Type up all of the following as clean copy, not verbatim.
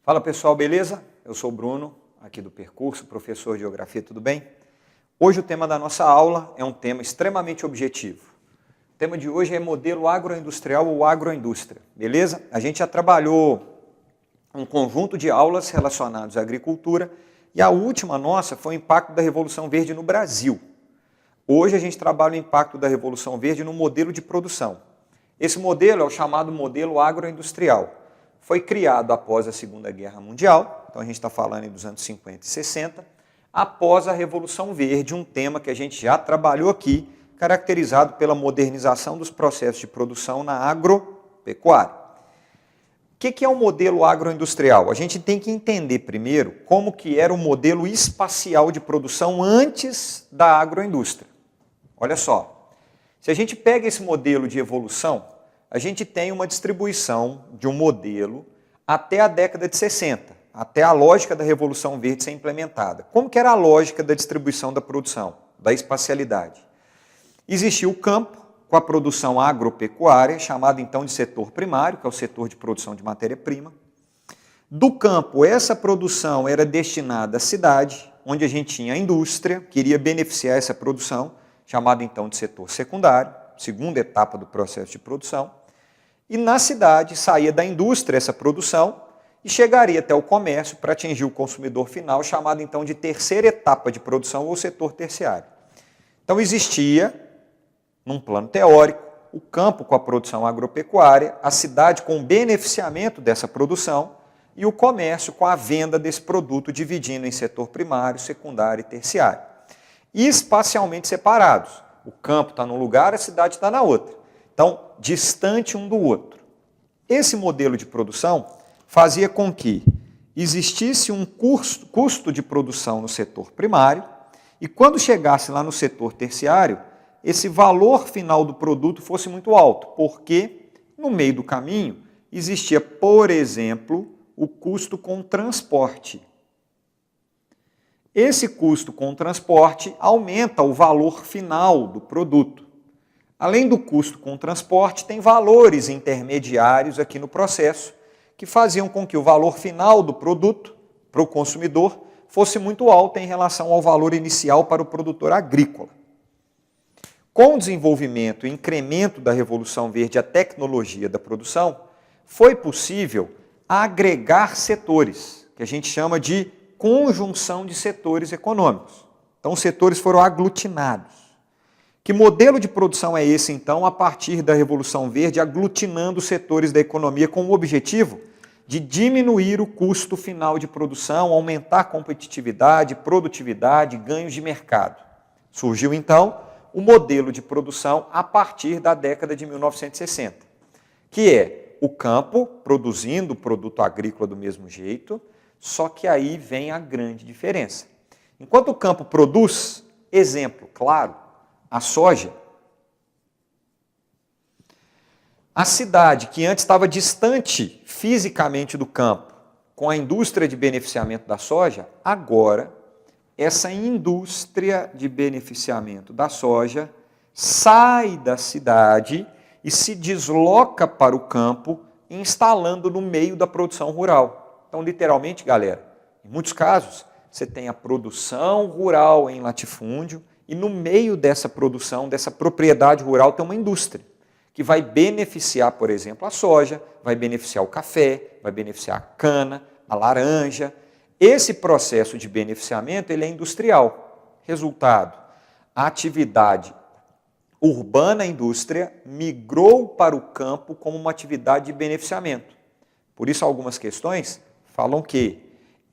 Fala pessoal, beleza? Eu sou o Bruno, aqui do Percurso, professor de Geografia, tudo bem? Hoje o tema da nossa aula é um tema extremamente objetivo. O tema de hoje é modelo agroindustrial ou agroindústria, beleza? A gente já trabalhou um conjunto de aulas relacionadas à agricultura e a última nossa foi o impacto da Revolução Verde no Brasil. Hoje a gente trabalha o impacto da Revolução Verde no modelo de produção. Esse modelo é o chamado modelo agroindustrial. Foi criado após a Segunda Guerra Mundial, então a gente está falando dos anos 50 e 60, após a Revolução Verde, um tema que a gente já trabalhou aqui, caracterizado pela modernização dos processos de produção na agropecuária. O que é o modelo agroindustrial? A gente tem que entender primeiro como que era o modelo espacial de produção antes da agroindústria. Olha só, se a gente pega esse modelo de evolução, a gente tem uma distribuição de um modelo até a década de 60, até a lógica da Revolução Verde ser implementada. Como que era a lógica da distribuição da produção, da espacialidade? Existia o campo, com a produção agropecuária, chamado então de setor primário, que é o setor de produção de matéria-prima. Do campo, essa produção era destinada à cidade, onde a gente tinha a indústria, que iria beneficiar essa produção, chamado então de setor secundário, segunda etapa do processo de produção. E na cidade saía da indústria essa produção e chegaria até o comércio para atingir o consumidor final, chamado então de terceira etapa de produção ou setor terciário. Então existia, num plano teórico, o campo com a produção agropecuária, a cidade com o beneficiamento dessa produção e o comércio com a venda desse produto, dividindo em setor primário, secundário e terciário. Espacialmente separados. O campo está num lugar, a cidade está na outra. Então, distante um do outro. Esse modelo de produção fazia com que existisse um custo de produção no setor primário e quando chegasse lá no setor terciário, esse valor final do produto fosse muito alto, porque no meio do caminho existia, por exemplo, o custo com transporte. Esse custo com transporte aumenta o valor final do produto. Além do custo com transporte, tem valores intermediários aqui no processo que faziam com que o valor final do produto para o consumidor fosse muito alto em relação ao valor inicial para o produtor agrícola. Com o desenvolvimento e incremento da Revolução Verde, a tecnologia da produção, foi possível agregar setores, que a gente chama de conjunção de setores econômicos. Então, os setores foram aglutinados. Que modelo de produção é esse, então, a partir da Revolução Verde, aglutinando os setores da economia com o objetivo de diminuir o custo final de produção, aumentar a competitividade, produtividade, ganhos de mercado? Surgiu, então, o modelo de produção a partir da década de 1960, que é o campo produzindo o produto agrícola do mesmo jeito, só que aí vem a grande diferença. Enquanto o campo produz, exemplo claro, a soja, a cidade que antes estava distante fisicamente do campo, com a indústria de beneficiamento da soja, agora essa indústria de beneficiamento da soja sai da cidade e se desloca para o campo, instalando no meio da produção rural. Então, literalmente, galera, em muitos casos, você tem a produção rural em latifúndio e no meio dessa produção, dessa propriedade rural, tem uma indústria que vai beneficiar, por exemplo, a soja, vai beneficiar o café, vai beneficiar a cana, a laranja. Esse processo de beneficiamento ele é industrial. Resultado, a atividade urbana indústria migrou para o campo como uma atividade de beneficiamento. Por isso, algumas questões falam que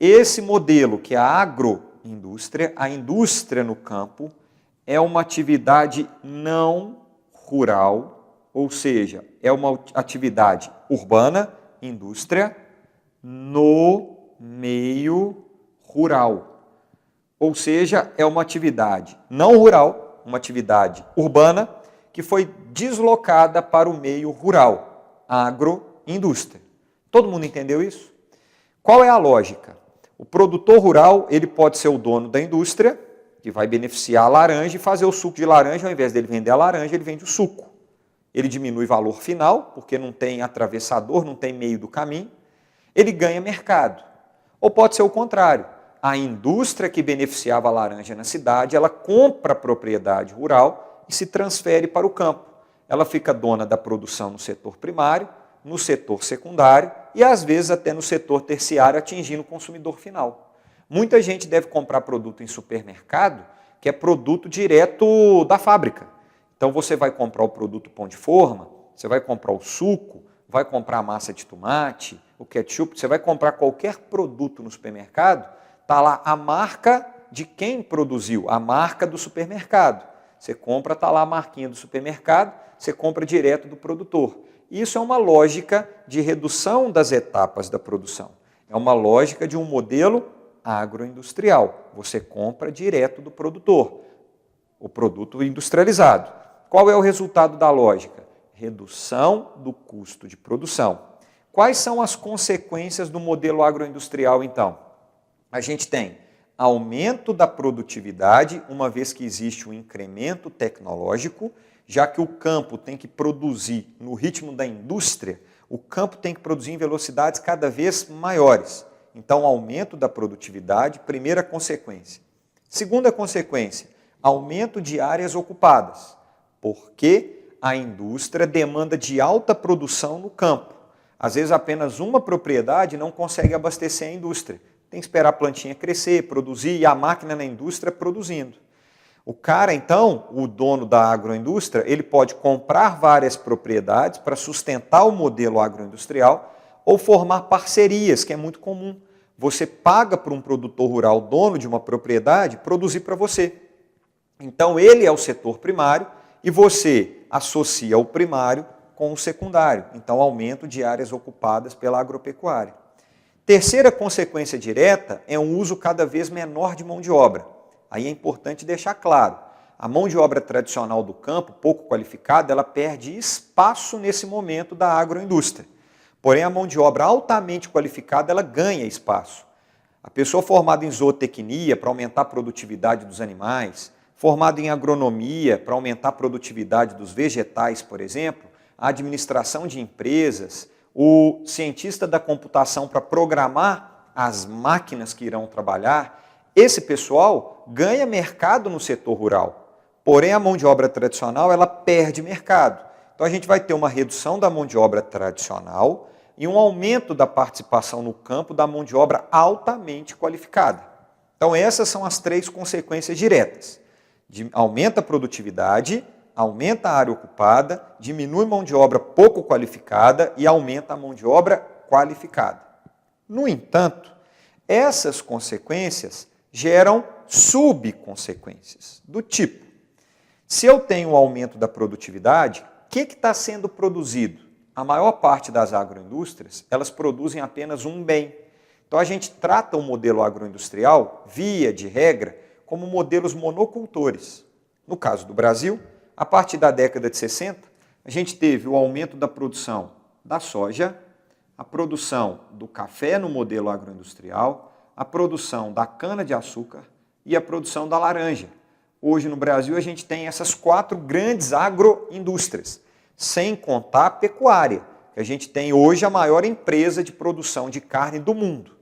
esse modelo, que é a agroindústria, a indústria no campo, é uma atividade não rural, ou seja, é uma atividade urbana, indústria, no meio rural. Ou seja, é uma atividade não rural, uma atividade urbana, que foi deslocada para o meio rural, agroindústria. Todo mundo entendeu isso? Qual é a lógica? O produtor rural ele pode ser o dono da indústria, que vai beneficiar a laranja e fazer o suco de laranja, ao invés dele vender a laranja, ele vende o suco. Ele diminui o valor final, porque não tem atravessador, não tem meio do caminho. ele ganha mercado. Ou pode ser o contrário. A indústria que beneficiava a laranja na cidade, ela compra a propriedade rural e se transfere para o campo. Ela fica dona da produção no setor primário, no setor secundário e às vezes até no setor terciário, atingindo o consumidor final. Muita gente deve comprar produto em supermercado, que é produto direto da fábrica. Então você vai comprar o produto pão de forma, você vai comprar o suco, vai comprar a massa de tomate, o ketchup, você vai comprar qualquer produto no supermercado, está lá a marca de quem produziu, a marca do supermercado. Você compra, está lá a marquinha do supermercado, você compra direto do produtor. Isso é uma lógica de redução das etapas da produção. É uma lógica de um modelo agroindustrial. Você compra direto do produtor, o produto industrializado. Qual é o resultado da lógica? Redução do custo de produção. Quais são as consequências do modelo agroindustrial, então? A gente tem aumento da produtividade, uma vez que existe um incremento tecnológico, já que o campo tem que produzir no ritmo da indústria, o campo tem que produzir em velocidades cada vez maiores. Então, aumento da produtividade, primeira consequência. Segunda consequência, aumento de áreas ocupadas, porque a indústria demanda de alta produção no campo. Às vezes, apenas uma propriedade não consegue abastecer a indústria. Tem que esperar a plantinha crescer, produzir, e a máquina na indústria produzindo. O cara, então, o dono da agroindústria, ele pode comprar várias propriedades para sustentar o modelo agroindustrial ou formar parcerias, que é muito comum. Você paga para um produtor rural, dono de uma propriedade, produzir para você. Então, ele é o setor primário e você associa o primário com o secundário. Então, aumento de áreas ocupadas pela agropecuária. Terceira consequência direta é um uso cada vez menor de mão de obra. Aí é importante deixar claro, a mão de obra tradicional do campo, pouco qualificada, ela perde espaço nesse momento da agroindústria. Porém, a mão de obra altamente qualificada, ela ganha espaço. A pessoa formada em zootecnia para aumentar a produtividade dos animais, formada em agronomia para aumentar a produtividade dos vegetais, por exemplo, a administração de empresas, o cientista da computação para programar as máquinas que irão trabalhar, esse pessoal ganha mercado no setor rural. Porém, a mão de obra tradicional, ela perde mercado. Então, a gente vai ter uma redução da mão de obra tradicional e um aumento da participação no campo da mão de obra altamente qualificada. Então, essas são as três consequências diretas. Aumenta a produtividade, aumenta a área ocupada, diminui mão de obra pouco qualificada e aumenta a mão de obra qualificada. No entanto, essas consequências geram subconsequências, do tipo, se eu tenho um aumento da produtividade, o que está sendo produzido? A maior parte das agroindústrias, elas produzem apenas um bem. Então a gente trata o modelo agroindustrial, via de regra, como modelos monocultores. No caso do Brasil, a partir da década de 60, a gente teve o aumento da produção da soja, a produção do café no modelo agroindustrial, a produção da cana-de-açúcar e a produção da laranja. Hoje no Brasil a gente tem essas 4 grandes agroindústrias, sem contar a pecuária, que a gente tem hoje a maior empresa de produção de carne do mundo.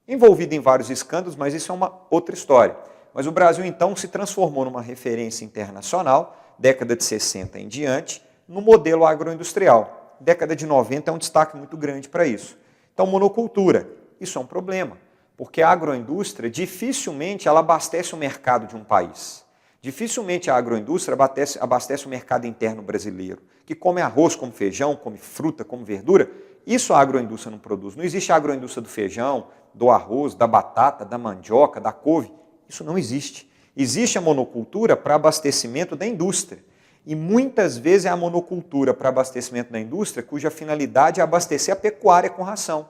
Envolvida em vários escândalos, mas isso é uma outra história. Mas o Brasil então se transformou numa referência internacional, década de 60 em diante, no modelo agroindustrial. Década de 90 é um destaque muito grande para isso. Então, monocultura, isso é um problema. Porque a agroindústria dificilmente ela abastece o mercado de um país. Dificilmente a agroindústria abastece o mercado interno brasileiro, que come arroz, come feijão, come fruta, come verdura. Isso a agroindústria não produz. Não existe a agroindústria do feijão, do arroz, da batata, da mandioca, da couve. Isso não existe. Existe a monocultura para abastecimento da indústria. E muitas vezes é a monocultura para abastecimento da indústria cuja finalidade é abastecer a pecuária com ração.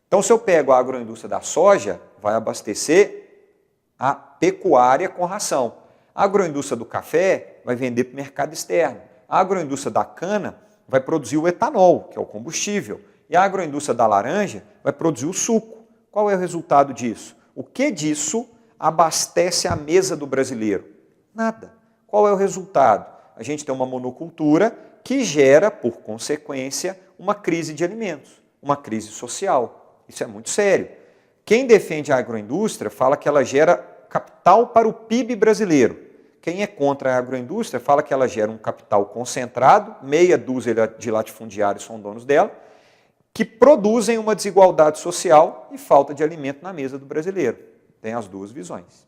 Então, se eu pego a agroindústria da soja, vai abastecer a pecuária com ração. A agroindústria do café vai vender para o mercado externo. A agroindústria da cana vai produzir o etanol, que é o combustível. E a agroindústria da laranja vai produzir o suco. Qual é o resultado disso? O que disso abastece a mesa do brasileiro? Nada. Qual é o resultado? A gente tem uma monocultura que gera, por consequência, uma crise de alimentos, uma crise social. Isso é muito sério. Quem defende a agroindústria fala que ela gera capital para o PIB brasileiro. Quem é contra a agroindústria fala que ela gera um capital concentrado, meia dúzia de latifundiários são donos dela, que produzem uma desigualdade social e falta de alimento na mesa do brasileiro. Tem as duas visões.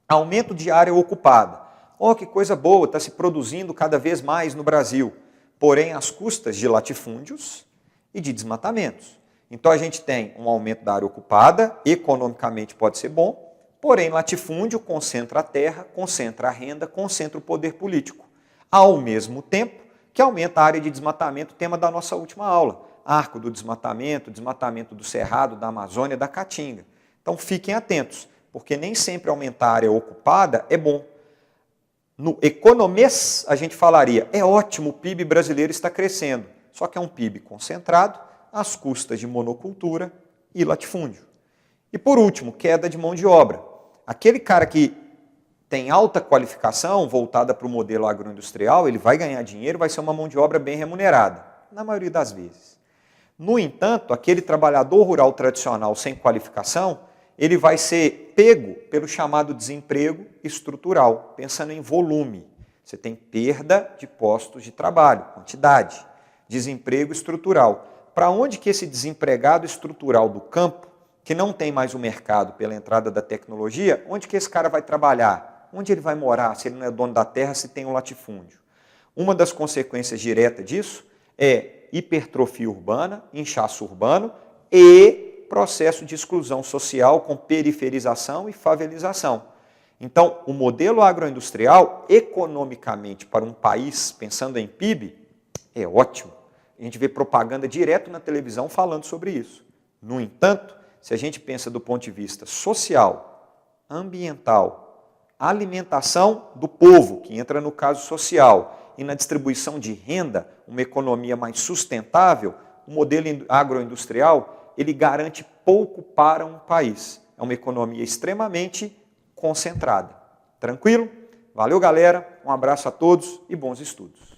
Aumento de área ocupada. Oh, que coisa boa, está se produzindo cada vez mais no Brasil, porém às custas de latifúndios e de desmatamentos. Então a gente tem um aumento da área ocupada, economicamente pode ser bom, porém latifúndio concentra a terra, concentra a renda, concentra o poder político. Ao mesmo tempo que aumenta a área de desmatamento, tema da nossa última aula. Arco do desmatamento, desmatamento do Cerrado, da Amazônia, da Caatinga. Então fiquem atentos, porque nem sempre aumentar a área ocupada é bom. No economês, a gente falaria, é ótimo, o PIB brasileiro está crescendo, só que é um PIB concentrado às custas de monocultura e latifúndio. E por último, queda de mão de obra. Aquele cara que tem alta qualificação, voltada para o modelo agroindustrial, ele vai ganhar dinheiro, vai ser uma mão de obra bem remunerada, na maioria das vezes. No entanto, aquele trabalhador rural tradicional sem qualificação, ele vai ser pego pelo chamado desemprego estrutural, pensando em volume. Você tem perda de postos de trabalho, quantidade, desemprego estrutural. Para onde que esse desempregado estrutural do campo, que não tem mais o mercado pela entrada da tecnologia, onde que esse cara vai trabalhar? Onde ele vai morar, se ele não é dono da terra, se tem um latifúndio? Uma das consequências diretas disso é hipertrofia urbana, inchaço urbano e processo de exclusão social com periferização e favelização. Então, o modelo agroindustrial, economicamente, para um país, pensando em PIB, é ótimo. A gente vê propaganda direto na televisão falando sobre isso. No entanto, se a gente pensa do ponto de vista social, ambiental, alimentação do povo, que entra no caso social, e na distribuição de renda, uma economia mais sustentável, o modelo agroindustrial ele garante pouco para um país. É uma economia extremamente concentrada. Tranquilo? Valeu, galera. Um abraço a todos e bons estudos.